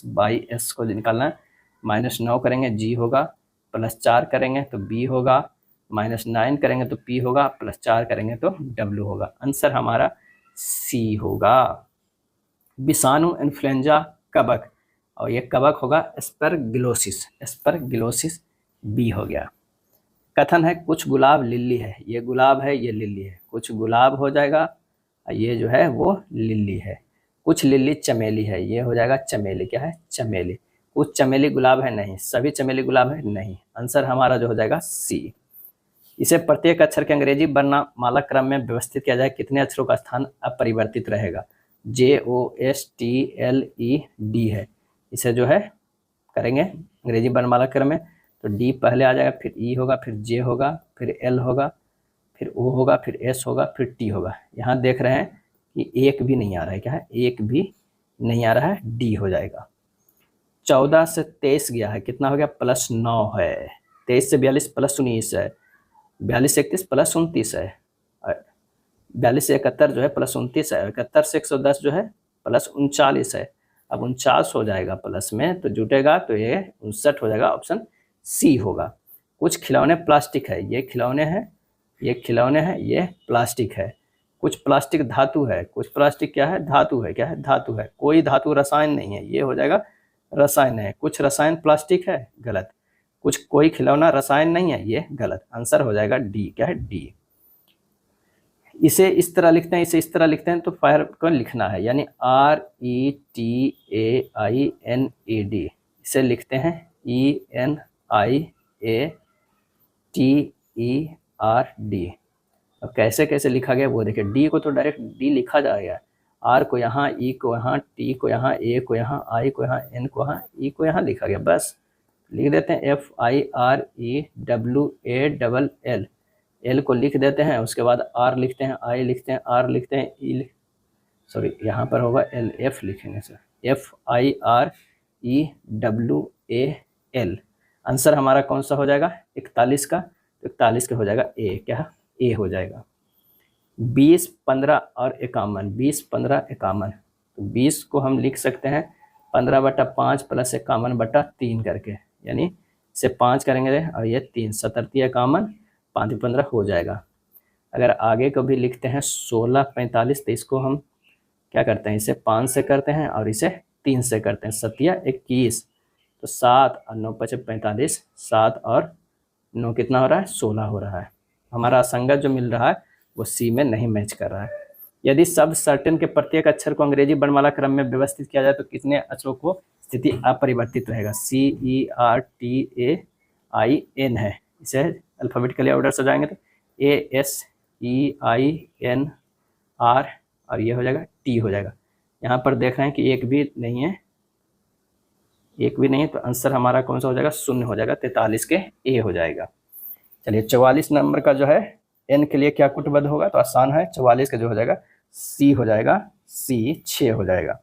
बाई एस को निकालना है। -9 करेंगे जी होगा, +4 करेंगे तो बी होगा, -9 करेंगे तो पी होगा, +4 करेंगे तो डब्ल्यू होगा। आंसर हमारा सी होगा। विषाणु इन्फ्लुएंजा कवक, और ये कवक होगा एस्परगिलोसिस बी हो गया। कथन है कुछ गुलाब लिली है, ये गुलाब है ये लिली है, कुछ गुलाब हो जाएगा, ये जो है वो लिली है। कुछ लिली चमेली है, ये हो जाएगा चमेली, क्या है चमेली। कुछ चमेली गुलाब है, नहीं, सभी चमेली गुलाब है, नहीं। आंसर हमारा जो हो जाएगा सी। इसे प्रत्येक अक्षर के अंग्रेजी वर्णमाला क्रम में व्यवस्थित किया जाए, कितने अक्षरों का स्थान अपरिवर्तित रहेगा। JOSTLED है, इसे जो है करेंगे अंग्रेजी वर्णमाला क्रम में तो डी पहले आ जाएगा, फिर ई होगा, फिर जे होगा, फिर एल होगा, फिर ओ होगा, फिर एस होगा, फिर टी होगा। यहाँ देख रहे हैं कि एक भी नहीं आ रहा है, क्या है एक भी नहीं आ रहा है, डी हो जाएगा। 14 से 23 गया है, कितना हो गया +9 है। 23 से 42 +19 है, 42 से 31 +29 है, 42 से 71 जो है +29 है, 71 से 110 जो है +39 है। अब 49 हो जाएगा प्लस में तो जुटेगा तो ये 59 हो जाएगा, ऑप्शन सी होगा। कुछ खिलौने प्लास्टिक है, ये खिलौने हैं, ये खिलौने हैं, ये प्लास्टिक है। कुछ प्लास्टिक धातु है, कुछ प्लास्टिक क्या है धातु है, क्या है धातु है। कोई धातु रसायन नहीं है, ये हो जाएगा रसायन है। कुछ रसायन प्लास्टिक है, गलत। कुछ कोई खिलौना रसायन नहीं है, ये गलत। आंसर हो जाएगा डी, क्या है डी। इसे इस तरह लिखते हैं, इसे इस तरह लिखते हैं, तो फायर को लिखना है, यानी RETAINED, इसे लिखते हैं ENIATERD। अब कैसे कैसे लिखा गया वो देखिए, डी को तो डायरेक्ट डी लिखा जाएगा, आर को यहाँ, ई को यहाँ, टी को यहाँ, ए को यहाँ, आई को यहाँ, एन को यहाँ, ई को यहाँ लिखा गया। बस लिख देते हैं FIREWALL, एल को लिख देते हैं, उसके बाद आर लिखते हैं, आई लिखते हैं, आर लिखते हैं, ई सॉरी यहाँ पर होगा LF लिखेंगे सर, FIREWAL। आंसर हमारा कौन सा हो जाएगा 41 का, तो 41 का हो जाएगा ए, क्या ए हो जाएगा। 20, 15 और 51, 20, 15, 51, तो 20 को हम लिख सकते हैं 15/5 प्लस 51/3 करके, यानी इसे 5 करेंगे और ये 3, 7 51, 5 15 हो जाएगा। अगर आगे को भी लिखते हैं 16, 45, तो इसको हम क्या करते हैं, इसे 5 से करते हैं और इसे 3 से करते हैं, 7 21, तो 7 और 9 5 45, 7 और 9 कितना हो रहा है 16 हो रहा है। हमारा असंगत जो मिल रहा है वो सी में नहीं मैच कर रहा है। यदि शब्द सर्टेन के प्रत्येक अक्षर को अंग्रेजी वर्णमाला क्रम में व्यवस्थित किया जाए तो कितने अक्षरों को स्थिति अपरिवर्तित रहेगा। CERTAIN है, इसे अल्फाबेटिकली ऑर्डर से जाएंगे तो ASEINR और ये हो जाएगा टी हो जाएगा। यहाँ पर देख रहे हैं कि एक भी नहीं है, एक भी नहीं है, तो आंसर हमारा कौन सा हो जाएगा 0 हो जाएगा, 43 के ए हो जाएगा। चलिए 44 नंबर का जो है एन के लिए क्या कुटबद्ध होगा, तो आसान है, 44 का जो हो जाएगा सी हो जाएगा, सी 6 हो जाएगा।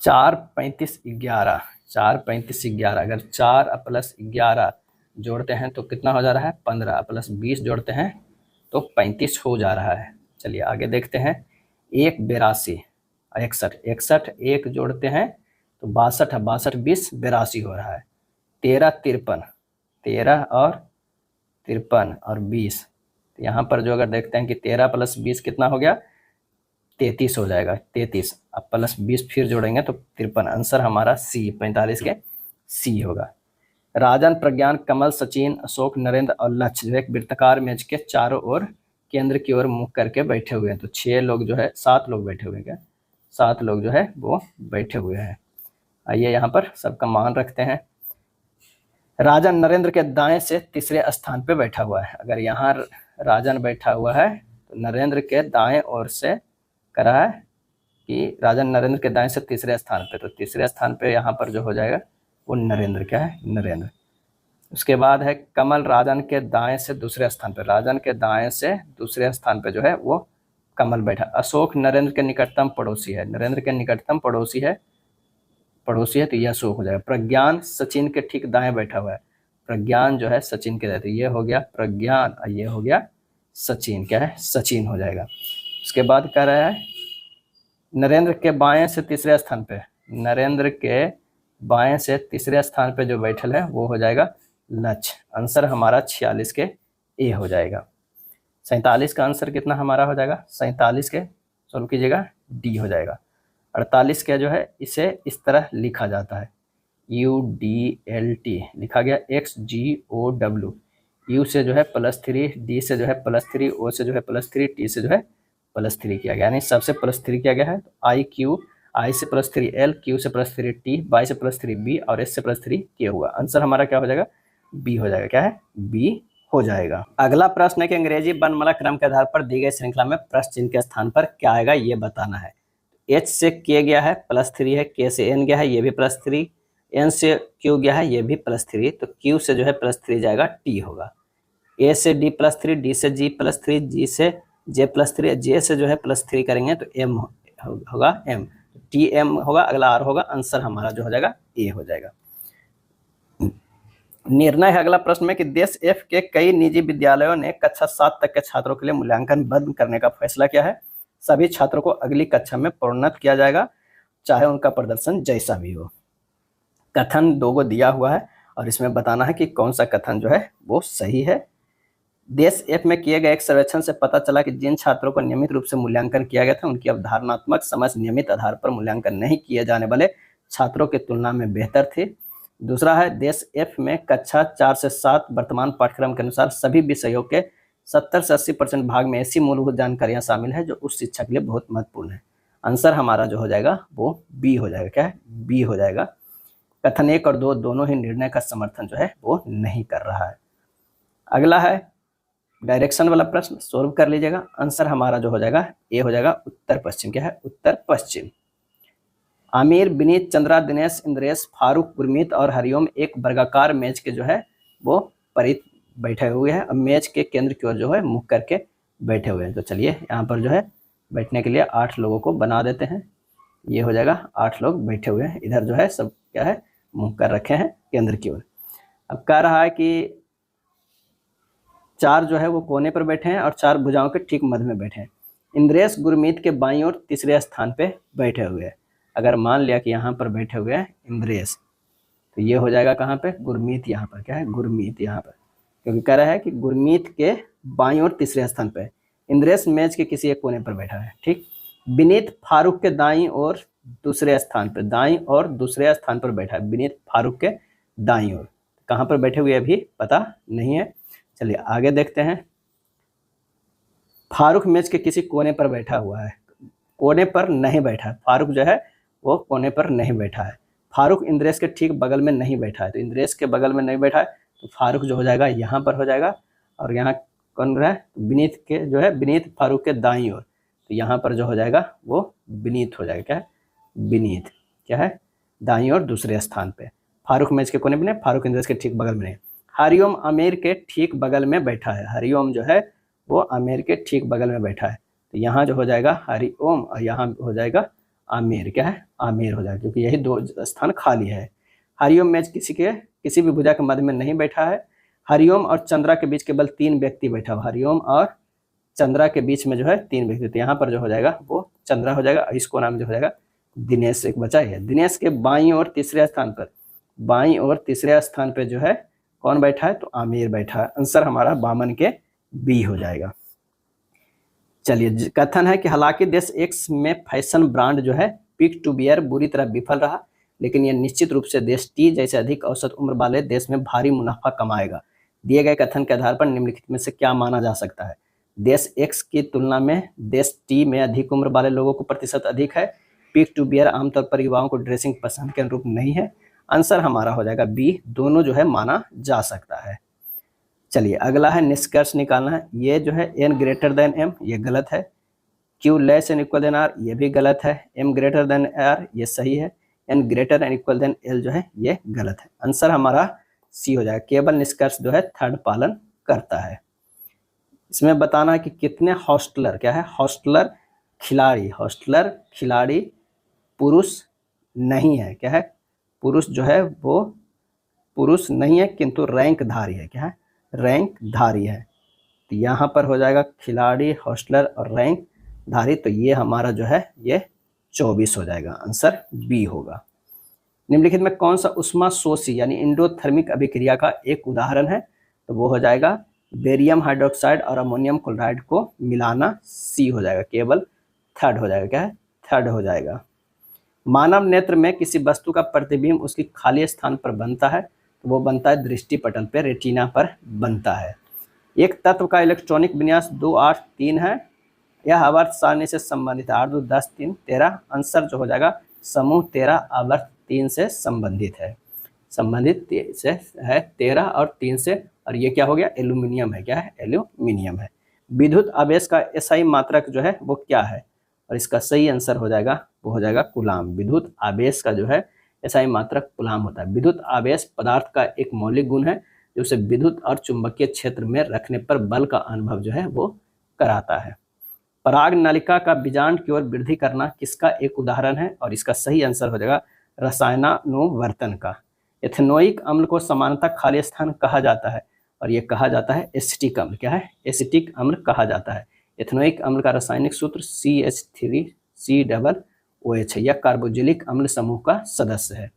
4 35 11, 4 35 11, अगर 4 प्लस 11 जोड़ते हैं तो कितना हो जा रहा है 15, प्लस 20 जोड़ते हैं तो 35 हो जा रहा है। चलिए आगे देखते हैं। 1 82 61, 61 1 जोड़ते हैं तो 62 है, 62 20 82 हो रहा है। 13 53, 13 और 53 और 20, तो यहाँ पर जो अगर देखते हैं कि 13 प्लस 20 कितना हो गया 33 हो जाएगा, 33, अब प्लस 20 फिर जोड़ेंगे तो 53, आंसर हमारा सी 45 के सी होगा। राजन, प्रज्ञान, कमल, सचिन, अशोक, नरेंद्र और लक्ष्य जो एक वृत्ताकार मेज के चारों ओर केंद्र की ओर मुख करके बैठे हुए हैं, तो 6 लोग जो है 7 लोग बैठे हुए हैं, क्या 7 लोग जो है वो बैठे हुए हैं। आइए यहाँ पर सबका मान रखते हैं। राजन नरेंद्र के दाएं से तीसरे स्थान पे बैठा हुआ है। अगर यहाँ राजन बैठा हुआ है तो नरेंद्र के दाएं ओर से करा है कि राजन नरेंद्र के दाएं से तीसरे स्थान पे, तो तीसरे स्थान पे यहाँ पर जो हो जाएगा वो नरेंद्र, क्या है नरेंद्र। उसके बाद है कमल, राजन के दाएं से दूसरे स्थान पे, राजन के दाएं से दूसरे स्थान पे जो है वो कमल बैठा। अशोक नरेंद्र के निकटतम पड़ोसी है, नरेंद्र के निकटतम पड़ोसी है तो यह अशोक हो जाएगा। प्रज्ञान सचिन के ठीक दाएं बैठा हुआ है, प्रज्ञान जो है सचिन के दाएं, तो ये हो गया प्रज्ञान और ये हो गया सचिन, क्या है सचिन हो जाएगा। उसके बाद कह रहा है नरेंद्र के बाएं से तीसरे स्थान पे, नरेंद्र के बाएं से तीसरे स्थान पे जो बैठल है वो हो जाएगा लक्ष्य, आंसर हमारा 46 के ए हो जाएगा। 47 का आंसर कितना हमारा हो जाएगा 47 के सोल्व कीजिएगा डी हो जाएगा। 48 का जो है इसे इस तरह लिखा जाता है UDLT लिखा गया XGOW, U से जो है +3, D से जो है +3, O से जो है +3, T से जो है +3 किया गया, यानी सबसे +3 किया गया है। तो I से +3 L, Q से +3 T, Y से +3 B और S से +3 K हुआ। आंसर हमारा क्या हो जाएगा B हो जाएगा, क्या है B हो जाएगा। अगला प्रश्न है कि अंग्रेजी वर्णमाला क्रम के आधार पर दी गई श्रृंखला में प्रश्न चिन्ह के स्थान पर क्या आएगा ये बताना है। H से K गया है +3 है, K से N गया है ये भी +3, N से Q गया है ये भी +3, तो Q से जो है +3 जाएगा T होगा। A से D +3, D से G +3, G से J +3, J से जो है +3 करेंगे तो M होगा M, TM होगा, अगला R होगा, आंसर हमारा जो हो जाएगा A हो जाएगा। निर्णय है अगला प्रश्न में कि देश F के कई निजी विद्यालयों ने कक्षा 7 तक के छात्रों के लिए मूल्यांकन बंद करने का फैसला किया है। सभी छात्रों को अगली कक्षा में प्रोन्नत किया जाएगा, चाहे उनका प्रदर्शन जैसा भी हो। कथन 2 को दिया हुआ है और इसमें बताना है कि कौन सा कथन जो है वो सही है। देश F में किए गए एक सर्वेक्षण से पता चला कि जिन छात्रों को नियमित रूप से मूल्यांकन किया गया था उनकी अवधारणात्मक समझ नियमित आधार पर मूल्यांकन नहीं किए जाने वाले छात्रों की तुलना में बेहतर थी। दूसरा है देश F में कक्षा 4 से 7 वर्तमान पाठ्यक्रम के अनुसार सभी विषयों के 70 से 80% भाग में ऐसी मूलभूत जानकारियां शामिल है जो उस शिक्षा के लिए बहुत महत्वपूर्ण है। आंसर हमारा जो हो जाएगा वो बी हो जाएगा। क्या है? बी हो जाएगा। कथन 1 और 2 दोनों ही निर्णय का समर्थन जो है वो नहीं कर रहा है। अगला है डायरेक्शन वाला प्रश्न, सोल्व कर लीजिएगा। आंसर हमारा जो हो जाएगा ए हो जाएगा, उत्तर पश्चिम। क्या है? उत्तर पश्चिम। आमिर, विनीत, चंद्रा, दिनेश, इंद्रेश, फारूक, गुरमीत और हरिओम एक वर्गाकार मेज के जो है वो परित बैठे हुए हैं। अब मेज के केंद्र की ओर जो है मुख करके बैठे हुए हैं। तो चलिए यहाँ पर जो है बैठने के लिए 8 लोगों को बना देते हैं। ये हो जाएगा 8 लोग बैठे हुए हैं। इधर जो है सब क्या है, मुंह कर रखे हैं केंद्र की ओर। अब कह रहा है कि 4 जो है वो कोने पर बैठे हैं और 4 भुजाओं के ठीक मध्य में बैठे हैं। इंद्रेश गुरमीत के बाईं ओर तीसरे स्थान पे बैठे हुए हैं। अगर मान लिया कि यहाँ पर बैठे हुए हैं इंद्रेश, तो ये हो जाएगा कहाँ पे, गुरमीत। यहाँ पर क्या है, गुरमीत यहाँ पर, क्योंकि कह रहा है कि गुरमीत के बाईं ओर तीसरे स्थान पे, इंद्रेश मेज के किसी एक कोने पर बैठा है। ठीक। विनीत फारूक के दाईं और दूसरे स्थान पर, दाईं और दूसरे स्थान पर बैठा है। विनीत फारूक के दाईं ओर, कहाँ पर बैठे हुए अभी पता नहीं है। चलिए आगे देखते हैं। फारूक मेज के किसी कोने पर बैठा हुआ है, कोने पर नहीं बैठा है। फारूक जो है वो कोने पर नहीं बैठा है। फारूक इंद्रेश के ठीक बगल में नहीं बैठा है, तो इंद्रेश के बगल में नहीं बैठा है तो फारूक जो हो जाएगा यहाँ पर हो जाएगा। और यहाँ कौन रहा है, विनीत के जो है, विनीत फारूक के दाईं ओर, तो यहाँ पर जो हो जाएगा वो विनीत हो जाएगा। क्या है, विनीत। क्या है, दाईं ओर दूसरे स्थान पे। फारूक मेज के कोने में नहीं, फारूक इंद्रेश के ठीक बगल में नहीं। हरिओम आमिर के ठीक बगल में बैठा है। हरिओम जो है वो आमिर के ठीक बगल में बैठा है, तो यहाँ जो हो जाएगा हरिओम और यहाँ हो जाएगा आमिर। क्या है, आमिर हो जाएगा, क्योंकि यही 2 स्थान खाली है। हरिओम मेज किसी भी भुजा के मध्य में नहीं बैठा है। हरिओम और चंद्रा के बीच केवल 3 व्यक्ति बैठा हुआ। हरिओम और चंद्रा के बीच में जो है 3 व्यक्ति, तो यहाँ पर जो हो जाएगा वो चंद्रा हो जाएगा। इसको नाम जो हो जाएगा दिनेश, एक बचा है। दिनेश के बाईं और तीसरे स्थान पर, बाईं और तीसरे स्थान पर जो है कौन बैठा है, तो आमिर बैठा है। आंसर हमारा 52 के बी हो जाएगा। चलिए, कथन है कि हालांकि देश एक्स में फैशन ब्रांड जो है पिक टू बियर बुरी तरह विफल रहा, लेकिन यह निश्चित रूप से देश टी जैसे अधिक औसत उम्र वाले देश में भारी मुनाफा कमाएगा। दिए गए कथन के आधार पर निम्नलिखित में से क्या माना जा सकता है। देश एक्स की तुलना में देश टी में अधिक उम्र वाले लोगों को प्रतिशत अधिक है। पिक टू बियर आमतौर पर युवाओं को ड्रेसिंग पसंद के अनुरूप नहीं है। आंसर हमारा हो जाएगा बी, दोनों जो है माना जा सकता है। चलिए अगला है निष्कर्ष निकालना है। ये जो है एन ग्रेटर देन एम, ये गलत है। Q less N equal then R, ये भी गलत है। एम ग्रेटर देन आर, ये सही है। N greater N equal then L जो है ये गलत है। आंसर हमारा सी हो जाएगा। केवल निष्कर्ष जो है थर्ड पालन करता है। इसमें बताना है कि कितने हॉस्टलर, क्या है, हॉस्टलर खिलाड़ी, हॉस्टलर खिलाड़ी पुरुष नहीं है। क्या है, पुरुष जो है वो पुरुष नहीं है किंतु रैंकधारी है। क्या है, रैंकधारी है। तो यहाँ पर हो जाएगा खिलाड़ी, हॉस्टलर और रैंकधारी, तो ये हमारा जो है ये 24 हो जाएगा। आंसर बी होगा। निम्नलिखित में कौन सा उष्माशोषी यानी इंडोथर्मिक अभिक्रिया का एक उदाहरण है, तो वो हो जाएगा बेरियम हाइड्रोक्साइड और अमोनियम क्लोराइड को मिलाना। सी हो जाएगा, केवल थर्ड हो जाएगा। क्या है, थर्ड हो जाएगा। मानव नेत्र में किसी वस्तु का प्रतिबिंब उसकी खाली स्थान पर बनता है, तो वो बनता है दृष्टि पटल पर, रेटिना पर बनता है। एक तत्व का इलेक्ट्रॉनिक विन्यास 2 8 3 है। यह आवर्त सारणी से संबंधित है। 8 2 10 3 13। आंसर जो हो जाएगा समूह 13 आवर्त 3 से संबंधित है। संबंधित से है 13 और 3 से, और ये क्या हो गया, एल्यूमिनियम है। क्या है, एल्यूमिनियम है। विद्युत आवेश का एसआई मात्रक जो है वो क्या है, और इसका सही आंसर हो जाएगा वो हो जाएगा कूलाम। विद्युत आवेश का जो है एसआई मात्रक कूलाम होता है। विद्युत आवेश पदार्थ का एक मौलिक गुण है जो उसे विद्युत और चुंबकीय क्षेत्र में रखने पर बल का अनुभव जो है वो कराता है। पराग नलिका का बीजांड की ओर वृद्धि करना किसका एक उदाहरण है, और इसका सही आंसर हो जाएगा रसायनानुवर्तन का। एथेनोइक अम्ल को सामान्यतः खाली स्थान कहा जाता है, और यह कहा जाता है एसिटिक अम्ल। क्या है, एसिटिक अम्ल कहा जाता है। एथेनोइक अम्ल का रासायनिक सूत्र CH3COOH है। यह कार्बोजिलिक अम्ल समूह का सदस्य है।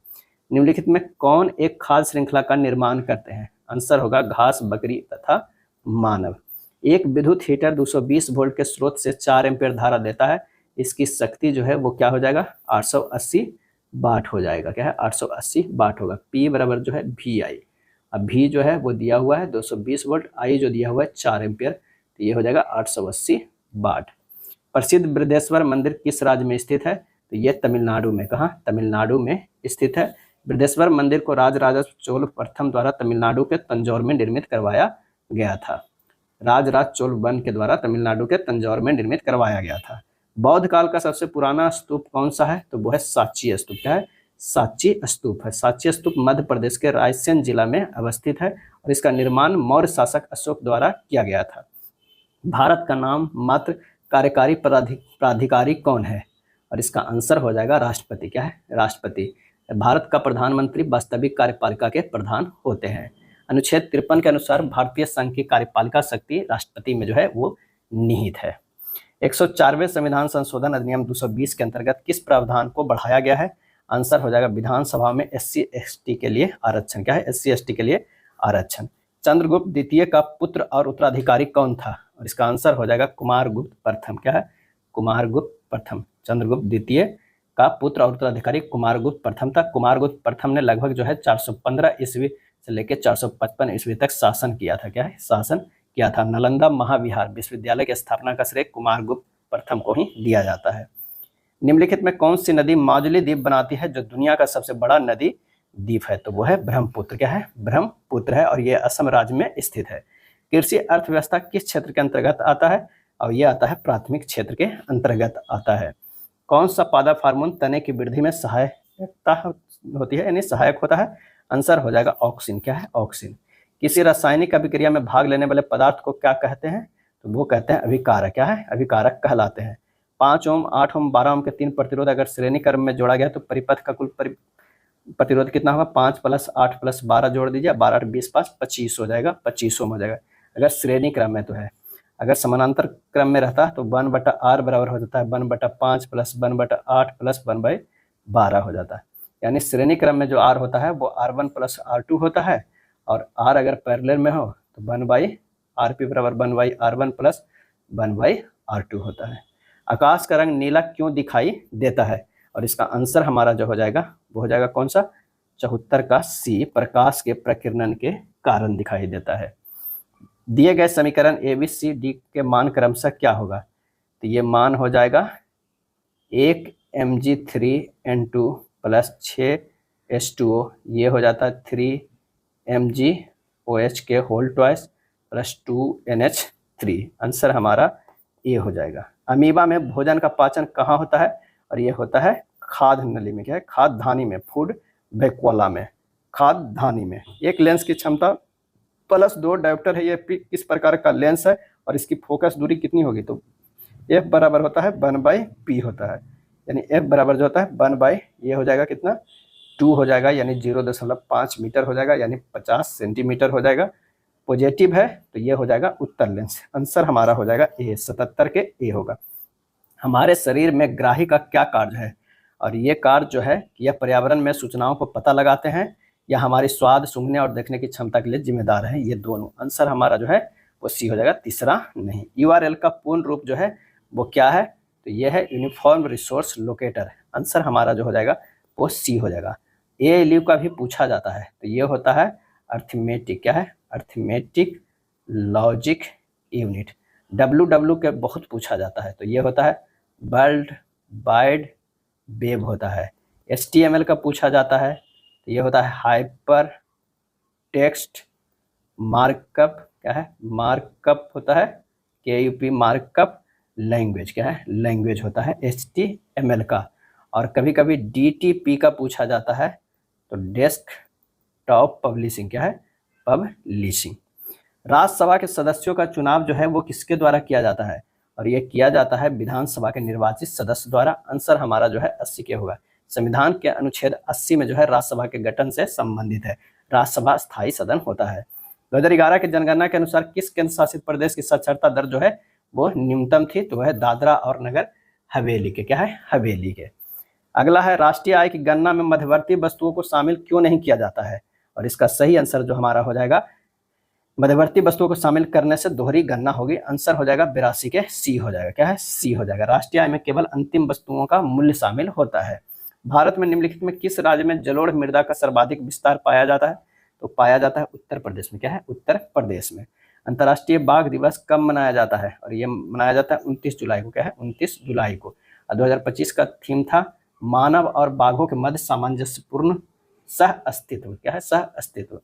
निम्नलिखित में कौन एक खाद्य श्रृंखला का निर्माण करते हैं, आंसर होगा घास, बकरी तथा मानव। एक विद्युत हीटर 220 वोल्ट के स्रोत से 4 एम्पीयर धारा देता है। इसकी शक्ति जो है वो क्या हो जाएगा, 880 वाट हो जाएगा। क्या है, 880 वाट होगा। P बराबर जो है VI। अब V जो है वो दिया हुआ है 220 वोल्ट, I जो दिया हुआ है 4 एम्पीयर, तो ये हो जाएगा 880 वाट। प्रसिद्ध बृहदेश्वर मंदिर किस राज्य में स्थित है? तो ये तमिलनाडु में, कहाँ? तमिलनाडु में स्थित है। बृहदेश्वर मंदिर को राजराजा चोल प्रथम द्वारा तमिलनाडु के तंजौर में निर्मित करवाया गया था। राजराज चोल वन के द्वारा तमिलनाडु के तंजौर में निर्मित करवाया गया था। बौद्ध काल का सबसे पुराना स्तूप कौन सा है? तो वो है सांची स्तूप। क्या है? सांची स्तूप है। सांची स्तूप मध्य प्रदेश के रायसेन जिला में अवस्थित है और इसका निर्माण मौर्य शासक अशोक द्वारा किया गया था। भारत का नाम मात्र कार्यकारी प्राधिकारी कौन है? और इसका आंसर हो जाएगा राष्ट्रपति। क्या है? राष्ट्रपति। भारत का प्रधानमंत्री वास्तविक कार्यपालिका के प्रधान होते हैं। अनुच्छेद 53 के अनुसार भारतीय संघ की कार्यपालिका शक्ति राष्ट्रपति में जो है वो निहित है। 104वें संविधान संशोधन अधिनियम 220 के अंतर्गत किस प्रावधान को बढ़ाया गया है? आंसर हो जाएगा विधानसभा में SC/ST के लिए आरक्षण। क्या है? SC/ST के लिए आरक्षण। चंद्रगुप्त द्वितीय का पुत्र और उत्तराधिकारी कौन था? और इसका आंसर हो जाएगा कुमारगुप्त प्रथम। क्या है? कुमारगुप्त प्रथम। चंद्रगुप्त द्वितीय का पुत्र और उत्तराधिकारी कुमारगुप्त प्रथम था। कुमारगुप्त प्रथम ने लगभग जो है 415 ईस्वी से लेकर 455 ईस्वी तक शासन किया था। क्या है? शासन किया था। नालंदा महाविहार विश्वविद्यालय की स्थापना का श्रेय कुमारगुप्त प्रथम को ही दिया जाता है। निम्नलिखित में कौन सी नदी माजुली द्वीप बनाती है जो दुनिया का सबसे बड़ा नदी द्वीप है? तो वो है ब्रह्मपुत्र। क्या है? ब्रह्मपुत्र है और ये असम राज्य में स्थित है। कृषि अर्थव्यवस्था किस क्षेत्र के अंतर्गत आता है? और यह आता है प्राथमिक क्षेत्र के अंतर्गत आता है। कौन सा पादप हार्मोन तने की वृद्धि में सहायता होती है, यानी सहायक होता है? आंसर हो जाएगा ऑक्सिन। क्या है? ऑक्सिन। किसी रासायनिक अभिक्रिया में भाग लेने वाले पदार्थ को क्या कहते हैं? तो वो कहते हैं अभिकारक। क्या है? अभिकारक कहलाते हैं। 5 ओम, 8 ओम, 12 ओम के 3 प्रतिरोध अगर श्रेणी क्रम में जोड़ा गया तो परिपथ का कुल प्रतिरोध कितना होगा? 5 + 8 + 12 जोड़ दीजिए, 12 8 20 5 25 हो जाएगा, 25 ओम हो जाएगा अगर श्रेणी क्रम में तो है। अगर समानांतर क्रम में रहता तो 1/r बराबर हो जाता है 1/5 + 1/8 + 1/12 हो जाता है। यानी श्रेणी क्रम में जो r होता है वो r1 + r2 होता है और r अगर पैरेलल में हो तो 1/rp बराबर 1/r1 + 1/r2 होता है। आकाश का रंग नीला क्यों दिखाई देता है? और इसका आंसर हमारा जो हो जाएगा वो हो जाएगा कौन सा? 74 का C, प्रकाश के प्रकीर्णन के कारण दिखाई देता है। दिए गए समीकरण ABCD के मान क्रमशः क्या होगा? तो ये मान हो जाएगा 1 Mg3N2 + 6 H2O, ये हो जाता है 3 MgOH whole twice + 2 NH3। Answer हमारा ये हो जाएगा। अमीबा में भोजन का पाचन कहाँ होता है? और ये होता है खाद्य नली में। क्या है? खाद्यधानी में, फूड वैक्यूला में, खाद्यधानी में। एक लेंस की क्षमता +2 डायोप्टर है। ये किस प्रकार का लेंस है और इसकी फोकस दूरी कितनी होगी? तो F बराबर होता है 1/p होता है, यानी F बराबर जो होता है 1/, ये हो जाएगा कितना? 2 हो जाएगा, यानी 0.5 मीटर हो जाएगा, यानी 50 सेंटीमीटर हो जाएगा। पॉजिटिव है तो ये हो जाएगा उत्तर लेंस। आंसर हमारा हो जाएगा A, 77 के A होगा। हमारे शरीर में ग्राही का क्या कार्य है? और ये कार्य जो है यह पर्यावरण में सूचनाओं को पता लगाते हैं या हमारी स्वाद, सूंघने और देखने की क्षमता के लिए जिम्मेदार है? ये दोनों। आंसर हमारा जो है वो C हो जाएगा, तीसरा नहीं। URL का पूर्ण रूप जो है वो क्या है? तो ये है यूनिफॉर्म रिसोर्स लोकेटर। आंसर हमारा जो हो जाएगा वो C हो जाएगा। ALU का भी पूछा जाता है तो ये होता है अर्थमेटिक। क्या है? Arithmetic logic unit. WW के बहुत पूछा जाता है तो ये होता है वर्ल्ड वाइड वेब होता है। HTML का पूछा जाता है तो ये होता है हाइपर टेक्स्ट मार्कअप। क्या है? मार्कअप होता है KUP, मार्कअप लैंग्वेज। क्या है? लैंग्वेज होता है HTML का। और कभी कभी DTP का पूछा जाता है तो डेस्कटॉप पब्लिशिंग। क्या है? पब्लिशिंग। राज्यसभा के सदस्यों का चुनाव जो है वो किसके द्वारा किया जाता है? और ये किया जाता है विधानसभा के निर्वाचित सदस्य द्वारा। आंसर हमारा जो है 80 के होगा। संविधान के अनुच्छेद 80 में जो है राज्यसभा के गठन से संबंधित है। राज्यसभा स्थायी सदन होता है। 2011 की जनगणना के अनुसार किस केंद्र शासित प्रदेश की साक्षरता दर जो है वो न्यूनतम थी? तो वह दादरा और नगर हवेली के। क्या है? हवेली के। अगला है राष्ट्रीय आय की गणना में मध्यवर्ती वस्तुओं को शामिल क्यों नहीं किया जाता है? और इसका सही आंसर जो हमारा हो जाएगा, मध्यवर्ती वस्तुओं को शामिल करने से दोहरी गणना होगी। आंसर हो जाएगा 82 के C हो जाएगा। क्या है? C हो जाएगा। राष्ट्रीय आय में केवल अंतिम वस्तुओं का मूल्य शामिल होता है। भारत में निम्नलिखित में किस राज्य में जलोढ़ मृदा का सर्वाधिक विस्तार पाया जाता है? तो पाया जाता है उत्तर प्रदेश में। क्या है? उत्तर प्रदेश में। अंतर्राष्ट्रीय बाघ दिवस कब मनाया जाता है? और ये मनाया जाता है 29 जुलाई को। क्या है? 29 जुलाई को। 2025 का थीम था मानव और बाघों के मध्य सामंजस्यपूर्ण सह अस्तित्व। क्या है? सह अस्तित्व।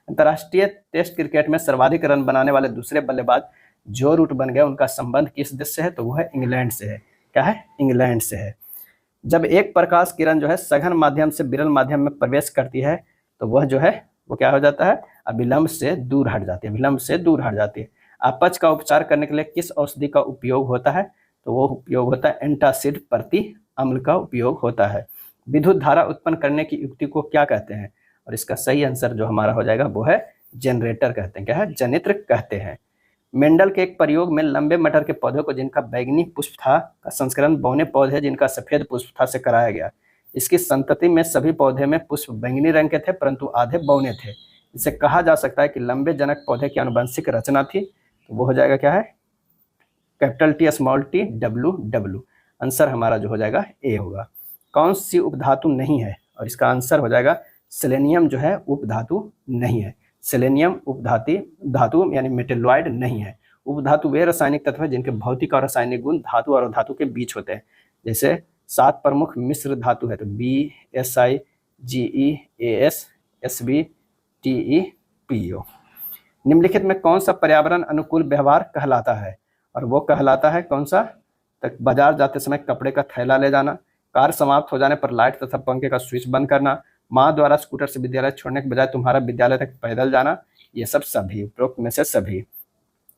अंतर्राष्ट्रीय टेस्ट क्रिकेट में सर्वाधिक रन बनाने वाले दूसरे बल्लेबाज जो रूट बन गए, उनका संबंध किस देश से है? तो वो है इंग्लैंड से है। क्या है? इंग्लैंड से है। जब एक प्रकाश किरण जो है सघन माध्यम से विरल माध्यम में प्रवेश करती है तो वह जो है वो क्या हो जाता है? अभिलंब से दूर हट जाती है। विलंब से दूर हट जाती है। अपच का उपचार करने के लिए किस औषधि का उपयोग होता है? तो वो उपयोग होता है एंटासिड प्रति अम्ल का उपयोग होता है। विद्युत धारा उत्पन्न करने की युक्ति को क्या कहते हैं? और इसका सही आंसर जो हमारा हो जाएगा वो है जनरेटर कहते हैं। क्या है? जनित्र कहते हैं। मेंडल के एक प्रयोग में लंबे मटर के पौधे को जिनका बैंगनी पुष्प था का संस्करण बौने पौधे जिनका सफेद पुष्प था से कराया गया। इसकी संतति में सभी पौधे में पुष्प बैंगनी रंग के थे परंतु आधे बौने थे। इसे कहा जा सकता है कि लंबे जनक पौधे की आनुवंशिक रचना थी। तो वो हो जाएगा क्या है? Capital T small T W W. Answer हमारा जो हो जाएगा ए होगा। कौन सी उपधातु नहीं है? और इसका आंसर हो जाएगा सेलेनियम जो है उपधातु नहीं है। सेलेनियम धातु यानी मेटेलॉइड नहीं है। उपधातु वे रासायनिक तत्व हैं जिनके भौतिक और रासायनिक गुण धातु और धातु के बीच होते हैं। जैसे 7 प्रमुख मिश्र धातु है तो BSi GeAs Sb TePO। निम्नलिखित में कौन सा पर्यावरण अनुकूल व्यवहार कहलाता है? और वो कहलाता है कौन सा? तक बाजार जाते समय कपड़े का थैला ले जाना, कार्य समाप्त हो जाने पर लाइट तथा पंखे का स्विच बंद करना, माँ द्वारा स्कूटर से विद्यालय छोड़ने के बजाय तुम्हारा विद्यालय तक पैदल जाना, ये सब सभी उपरोक्त में से सभी।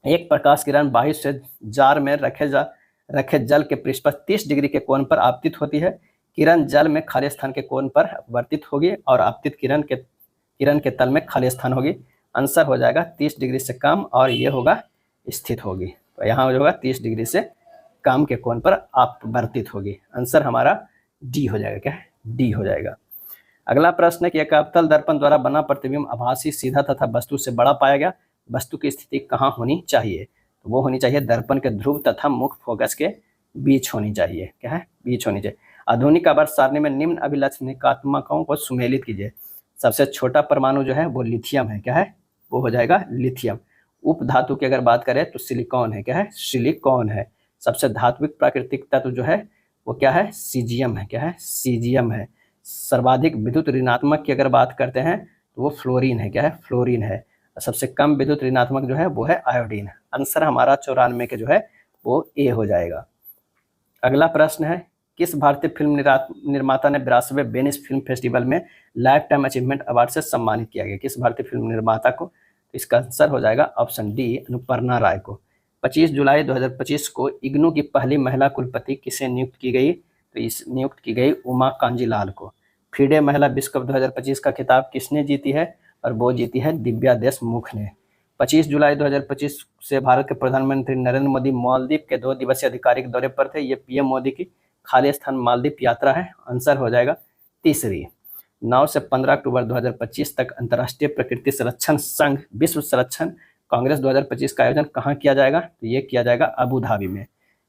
एक प्रकाश किरण बाहर से जार में रखे जल के पृष्ठ पर 30 डिग्री के कोण पर आपतित होती है। किरण जल में खाली स्थान के कोण पर अपवर्तित होगी और आपतित किरण के तल में खाली स्थान होगी। आंसर हो जाएगा 30 डिग्री से कम और ये होगा स्थित होगी। तो यहाँ होगा 30 डिग्री से कम के कोण पर अपवर्तित होगी। आंसर हमारा डी हो जाएगा। क्या है? डी हो जाएगा। अगला प्रश्न है कि एक अवतल दर्पण द्वारा बना प्रतिबिंब आभासी सीधा तथा वस्तु से बड़ा पाया गया। वस्तु की स्थिति कहाँ होनी चाहिए? तो वो होनी चाहिए दर्पण के ध्रुव तथा मुख्य फोकस के बीच होनी चाहिए। क्या है? बीच होनी चाहिए। आधुनिक आवर्त सारणी में निम्न अभिलक्षणिकात्मकों को सुमेलित कीजिए। सबसे छोटा परमाणु जो है वो लिथियम है। क्या है? वो हो जाएगा लिथियम। उपधातु की अगर बात करें तो सिलिकॉन है। क्या है? सिलिकॉन है। सबसे धात्विक प्राकृतिक तत्व जो है वो क्या है? सीजियम है। क्या है? सीजियम है। सर्वाधिक विद्युत ऋणात्मक की अगर बात करते हैं तो वो फ्लोरीन है। क्या है? फ्लोरीन है। सबसे कम विद्युत ऋणात्मक जो है वो है आयोडीन। आंसर हमारा 94 के जो है वो ए हो जाएगा। अगला प्रश्न है किस भारतीय फिल्म निर्माता ने 82वें वेनिस फिल्म फेस्टिवल में लाइफ टाइम अचीवमेंट अवार्ड से सम्मानित किया गया? किस भारतीय फिल्म निर्माता को? इसका आंसर हो जाएगा ऑप्शन डी अनुपर्णा राय को। 25 जुलाई 2025 को इग्नू की पहली महिला कुलपति किसे नियुक्त की गई? तो इस नियुक्त की गई उमा कांजीलाल को। फीडे महिला विश्व कप 2025 का खिताब किसने जीती है? और वो जीती है दिव्या देशमुख ने। 25 जुलाई 2025 से भारत के प्रधानमंत्री नरेंद्र मोदी मालदीव के 2 दिवसीय आधिकारिक दौरे पर थे। ये पीएम मोदी की खाली स्थान मालदीव यात्रा है। आंसर हो जाएगा तीसरी। 9 से 15 अक्टूबर 2025 तक अंतर्राष्ट्रीय प्रकृति संरक्षण संघ विश्व संरक्षण कांग्रेस 2025 का आयोजन कहाँ किया जाएगा? तो ये किया जाएगा अबू धाबी में।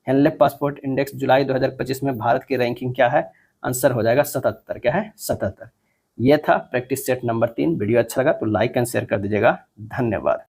हेनले पासपोर्ट इंडेक्स जुलाई 2025 में भारत की रैंकिंग क्या है? आंसर हो जाएगा 77। क्या है? 77। ये था प्रैक्टिस सेट नंबर 3। वीडियो अच्छा लगा तो लाइक एंड शेयर कर दीजिएगा। धन्यवाद।